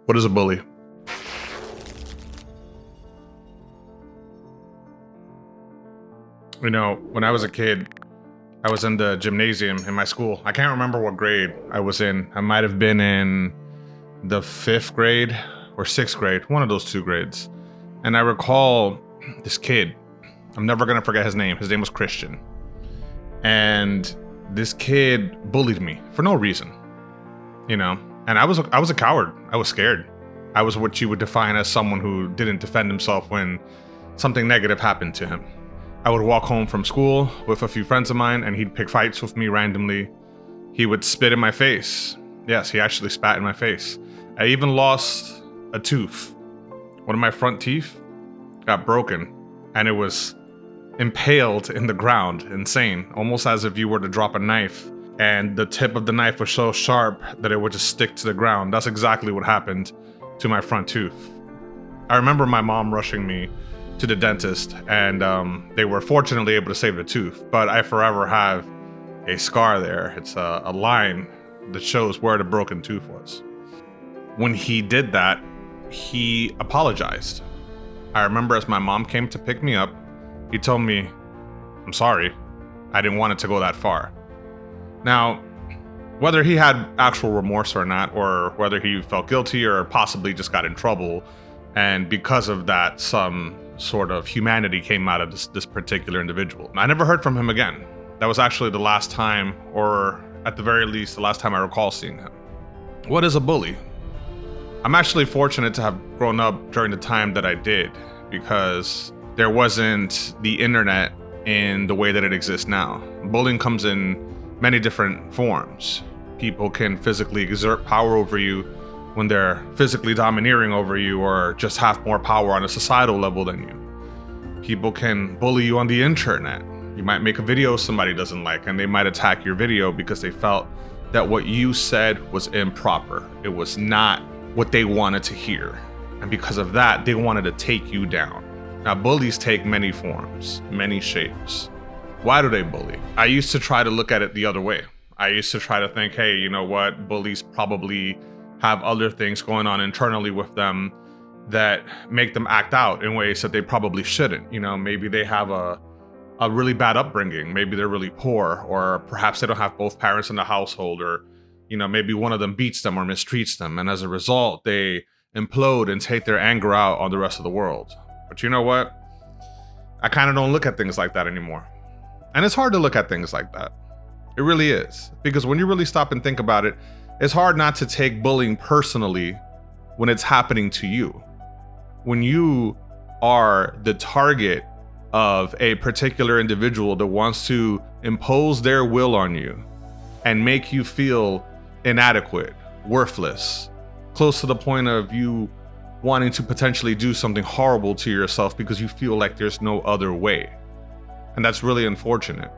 What is a bully? You know, when I was a kid, I was in the gymnasium in my school. I can't remember what grade I was in. I might have been in the 5th grade or 6th grade, one of those 2 grades. And I recall this kid, I'm never gonna forget his name. His name was Christian. And this kid bullied me for no reason, you know? And I was a coward. I was scared. I was what you would define as someone who didn't defend himself when something negative happened to him. I would walk home from school with a few friends of mine and he'd pick fights with me randomly. He would spit in my face. Yes, he actually spat in my face. I even lost a tooth. One of my front teeth got broken and it was impaled in the ground, insane, almost as if you were to drop a knife and the tip of the knife was so sharp that it would just stick to the ground. That's exactly what happened to my front tooth. I remember my mom rushing me to the dentist and they were fortunately able to save the tooth, but I forever have a scar there. It's a line that shows where the broken tooth was. When he did that, he apologized. I remember as my mom came to pick me up, he told me, "I'm sorry, I didn't want it to go that far." Now, whether he had actual remorse or not, or whether he felt guilty or possibly just got in trouble, and because of that, some sort of humanity came out of this particular individual. I never heard from him again. That was actually the last time, or at the very least, the last time I recall seeing him. What is a bully? I'm actually fortunate to have grown up during the time that I did, because there wasn't the internet in the way that it exists now. Bullying comes in many different forms. People can physically exert power over you when they're physically domineering over you or just have more power on a societal level than you. People can bully you on the internet. You might make a video somebody doesn't like and they might attack your video because they felt that what you said was improper. It was not what they wanted to hear. And because of that, they wanted to take you down. Now, bullies take many forms, many shapes. Why do they bully? I used to try to look at it the other way. I used to try to think, hey, you know what? Bullies probably have other things going on internally with them that make them act out in ways that they probably shouldn't. You know, maybe they have a really bad upbringing. Maybe they're really poor, or perhaps they don't have both parents in the household, or, you know, maybe one of them beats them or mistreats them. And as a result, they implode and take their anger out on the rest of the world. But you know what? I kind of don't look at things like that anymore. And it's hard to look at things like that. It really is. Because when you really stop and think about it, it's hard not to take bullying personally when it's happening to you. When you are the target of a particular individual that wants to impose their will on you and make you feel inadequate, worthless, close to the point of you wanting to potentially do something horrible to yourself because you feel like there's no other way. And that's really unfortunate.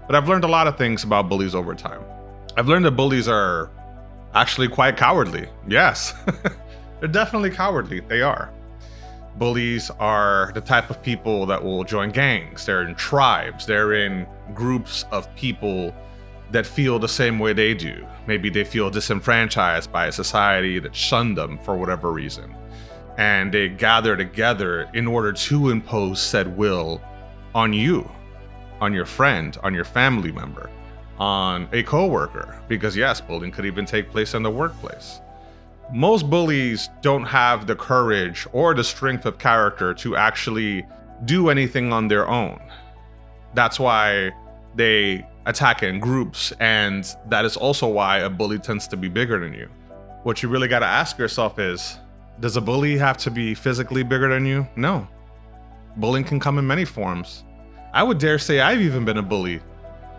But I've learned a lot of things about bullies over time. I've learned that bullies are actually quite cowardly. Yes, they're definitely cowardly. They are. Bullies are the type of people that will join gangs. They're in tribes. They're in groups of people that feel the same way they do. Maybe they feel disenfranchised by a society that shunned them for whatever reason. And they gather together in order to impose said will on you, on your friend, on your family member, on a coworker, because yes, bullying could even take place in the workplace. Most bullies don't have the courage or the strength of character to actually do anything on their own. That's why they attack in groups, and that is also why a bully tends to be bigger than you. What you really got to ask yourself is, does a bully have to be physically bigger than you? No. Bullying can come in many forms. I would dare say I've even been a bully.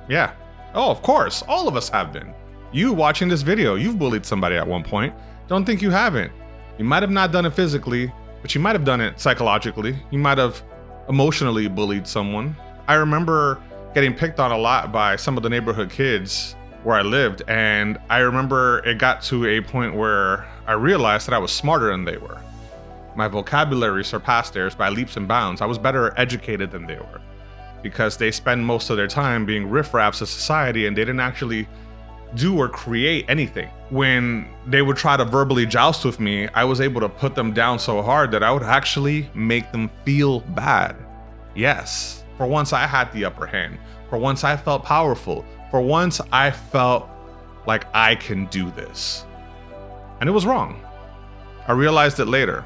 Yeah. Oh, of course. All of us have been. You watching this video, you've bullied somebody at one point. Don't think you haven't. You might have not done it physically, but you might have done it psychologically. You might have emotionally bullied someone. I remember getting picked on a lot by some of the neighborhood kids where I lived, and I remember it got to a point where I realized that I was smarter than they were. My vocabulary surpassed theirs by leaps and bounds. I was better educated than they were, because they spend most of their time being riffraffs of society and they didn't actually do or create anything. When they would try to verbally joust with me, I was able to put them down so hard that I would actually make them feel bad. Yes, for once I had the upper hand. For once I felt powerful. For once I felt like I can do this. And it was wrong. I realized it later.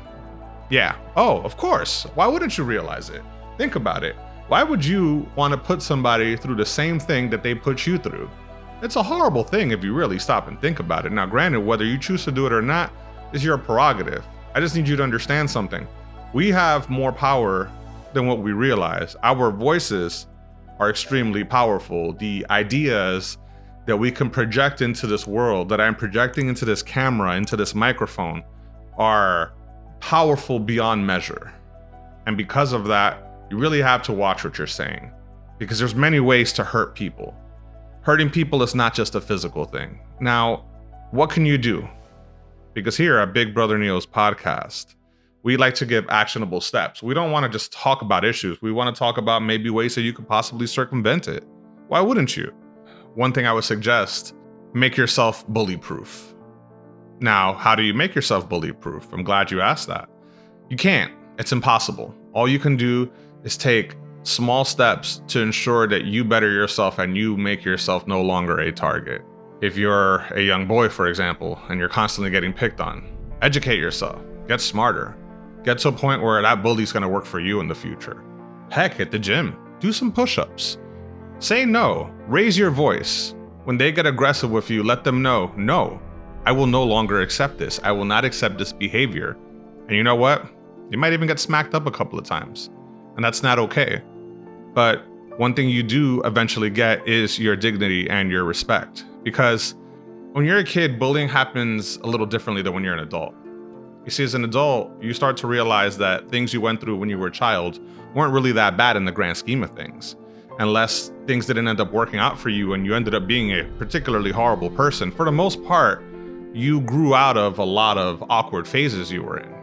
Yeah, oh, of course. Why wouldn't you realize it? Think about it. Why would you want to put somebody through the same thing that they put you through? It's a horrible thing if you really stop and think about it. Now, granted, whether you choose to do it or not is your prerogative. I just need you to understand something. We have more power than what we realize. Our voices are extremely powerful. The ideas that we can project into this world, that I'm projecting into this camera, into this microphone, are powerful beyond measure. And because of that, you really have to watch what you're saying, because there's many ways to hurt people. Hurting people is not just a physical thing. Now, what can you do? Because here at Big Brother Neo's podcast, we like to give actionable steps. We don't want to just talk about issues. We want to talk about maybe ways that you could possibly circumvent it. Why wouldn't you? One thing I would suggest, make yourself bully-proof. Now, how do you make yourself bully-proof? I'm glad you asked that. You can't. It's impossible. All you can do is take small steps to ensure that you better yourself and you make yourself no longer a target. If you're a young boy, for example, and you're constantly getting picked on, educate yourself, get smarter, get to a point where that bully's gonna work for you in the future. Heck, hit the gym, do some push-ups. Say no, raise your voice. When they get aggressive with you, let them know, no, I will no longer accept this. I will not accept this behavior. And you know what? You might even get smacked up a couple of times, and that's not okay. But one thing you do eventually get is your dignity and your respect. Because when you're a kid, bullying happens a little differently than when you're an adult. You see, as an adult, you start to realize that things you went through when you were a child weren't really that bad in the grand scheme of things. Unless things didn't end up working out for you and you ended up being a particularly horrible person, for the most part, you grew out of a lot of awkward phases you were in.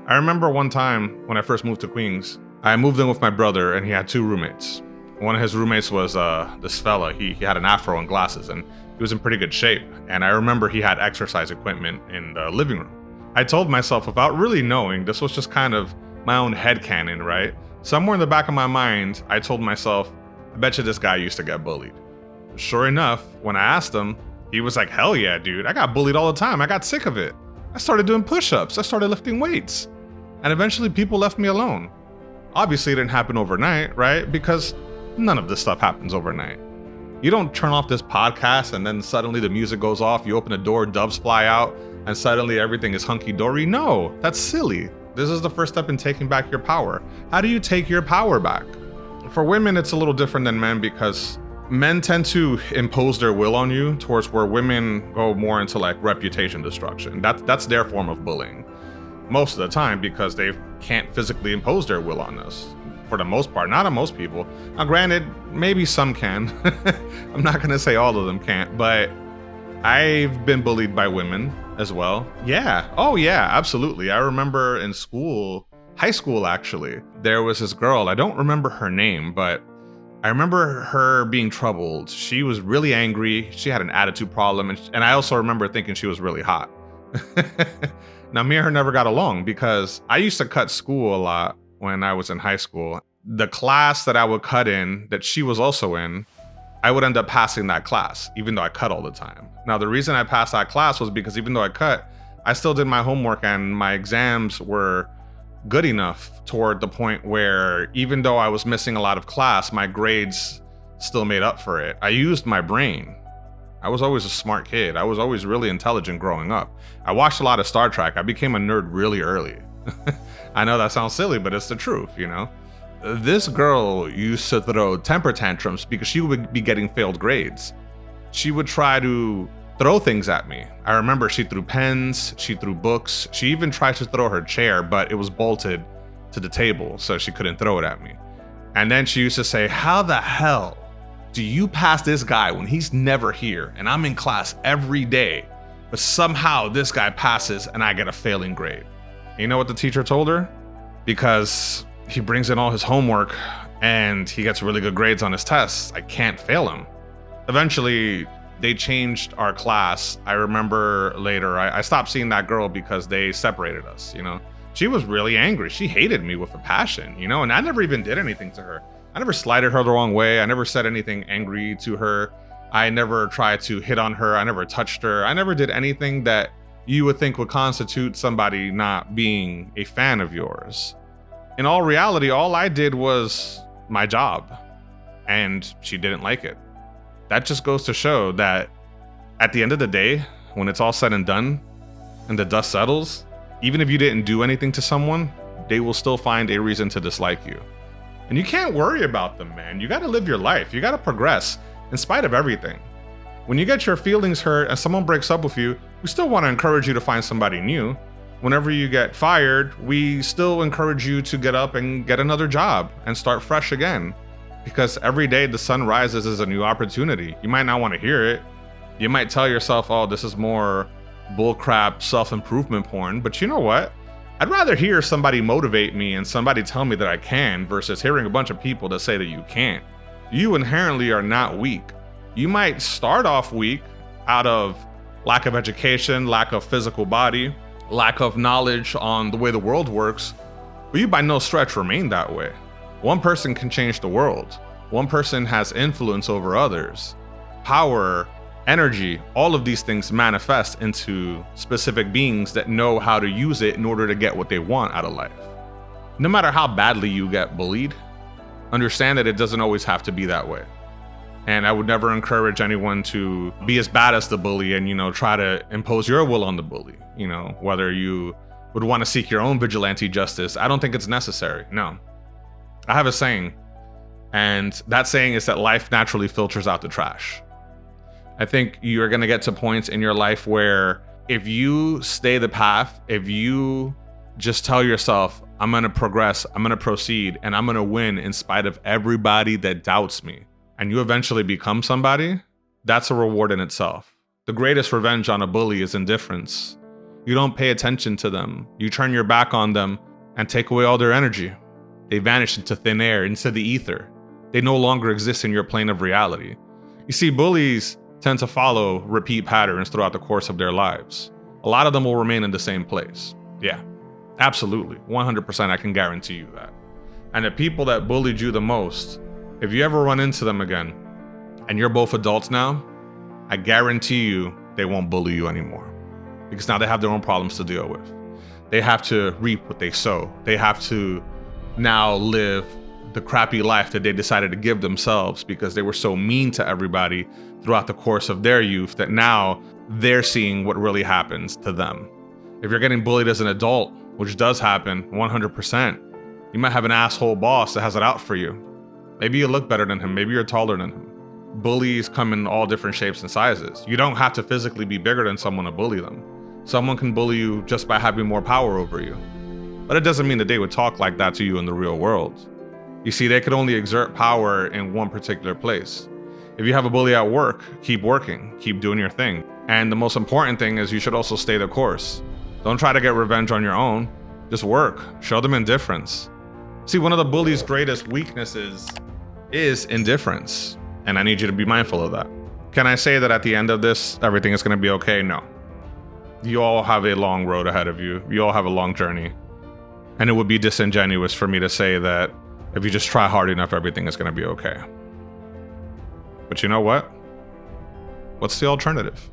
I remember one time when I first moved to Queens, I moved in with my brother and he had two roommates. One of his roommates was this fella. He had an afro and glasses and he was in pretty good shape. And I remember he had exercise equipment in the living room. I told myself, without really knowing, this was just kind of my own headcanon, right? Somewhere in the back of my mind, I told myself, I bet you this guy used to get bullied. Sure enough, when I asked him, he was like, hell yeah, dude. I got bullied all the time. I got sick of it. I started doing push-ups. I started lifting weights. And eventually people left me alone. Obviously, it didn't happen overnight, right? Because none of this stuff happens overnight. You don't turn off this podcast and then suddenly the music goes off, you open the door, doves fly out, and suddenly everything is hunky-dory. No, that's silly. This is the first step in taking back your power. How do you take your power back? For women, it's a little different than men because men tend to impose their will on you towards where women go more into like reputation destruction. That's their form of bullying. Most of the time because they can't physically impose their will on us. For the most part, not on most people. Now granted, maybe some can. I'm not gonna say all of them can't, but I've been bullied by women as well. Yeah, oh yeah, absolutely. I remember in school, high school actually, there was this girl, I don't remember her name, but I remember her being troubled. She was really angry, she had an attitude problem, and I also remember thinking she was really hot. Now, me and her never got along because I used to cut school a lot when I was in high school. The class that I would cut in, that she was also in, I would end up passing that class, even though I cut all the time. Now, the reason I passed that class was because even though I cut, I still did my homework and my exams were good enough toward the point where even though I was missing a lot of class, my grades still made up for it. I used my brain. I was always a smart kid. I was always really intelligent growing up. I watched a lot of Star Trek. I became a nerd really early. I know that sounds silly, but it's the truth, you know? This girl used to throw temper tantrums because she would be getting failed grades. She would try to throw things at me. I remember she threw pens, she threw books. She even tried to throw her chair, but it was bolted to the table, so she couldn't throw it at me. And then she used to say, how the hell do you pass this guy when he's never here and I'm in class every day, but somehow this guy passes and I get a failing grade? And you know what the teacher told her? Because he brings in all his homework and he gets really good grades on his tests, I can't fail him. Eventually, they changed our class. I remember later, I stopped seeing that girl because they separated us, you know? She was really angry. She hated me with a passion, you know? And I never even did anything to her. I never slighted her the wrong way. I never said anything angry to her. I never tried to hit on her. I never touched her. I never did anything that you would think would constitute somebody not being a fan of yours. In all reality, all I did was my job, and she didn't like it. That just goes to show that at the end of the day, when it's all said and done and the dust settles, even if you didn't do anything to someone, they will still find a reason to dislike you. And you can't worry about them, man. You gotta live your life. You gotta progress in spite of everything. When you get your feelings hurt and someone breaks up with you, we still wanna encourage you to find somebody new. Whenever you get fired, we still encourage you to get up and get another job and start fresh again. Because every day the sun rises is a new opportunity. You might not want to hear it. You might tell yourself, oh, this is more bullcrap self-improvement porn. But you know what? I'd rather hear somebody motivate me and somebody tell me that I can versus hearing a bunch of people that say that you can't. You inherently are not weak. You might start off weak out of lack of education, lack of physical body, lack of knowledge on the way the world works, but you by no stretch remain that way. One person can change the world. One person has influence over others. Power, energy, all of these things manifest into specific beings that know how to use it in order to get what they want out of life. No matter how badly you get bullied, understand that it doesn't always have to be that way. And I would never encourage anyone to be as bad as the bully and, you know, try to impose your will on the bully. You know, whether you would want to seek your own vigilante justice, I don't think it's necessary. No. I have a saying, and that saying is that life naturally filters out the trash. I think you're going to get to points in your life where if you stay the path, if you just tell yourself, I'm going to progress, I'm going to proceed, and I'm going to win in spite of everybody that doubts me, and you eventually become somebody, that's a reward in itself. The greatest revenge on a bully is indifference. You don't pay attention to them. You turn your back on them and take away all their energy. They vanish into thin air, into the ether. They no longer exist in your plane of reality. You see, bullies tend to follow repeat patterns throughout the course of their lives. A lot of them will remain in the same place. Yeah, absolutely. 100% I can guarantee you that. And the people that bullied you the most, if you ever run into them again, and you're both adults now, I guarantee you they won't bully you anymore. Because now they have their own problems to deal with. They have to reap what they sow. They have to now live the crappy life that they decided to give themselves because they were so mean to everybody throughout the course of their youth that now they're seeing what really happens to them. If you're getting bullied as an adult, which does happen 100%, you might have an asshole boss that has it out for you. Maybe you look better than him. Maybe you're taller than him. Bullies come in all different shapes and sizes. You don't have to physically be bigger than someone to bully them. Someone can bully you just by having more power over you. But it doesn't mean that they would talk like that to you in the real world. You see, they could only exert power in one particular place. If you have a bully at work, keep working, keep doing your thing. And the most important thing is you should also stay the course. Don't try to get revenge on your own. Just work, show them indifference. See, one of the bully's greatest weaknesses is indifference. And I need you to be mindful of that. Can I say that at the end of this, everything is gonna be okay? No. You all have a long road ahead of you. You all have a long journey. And it would be disingenuous for me to say that if you just try hard enough, everything is going to be okay. But you know what? What's the alternative?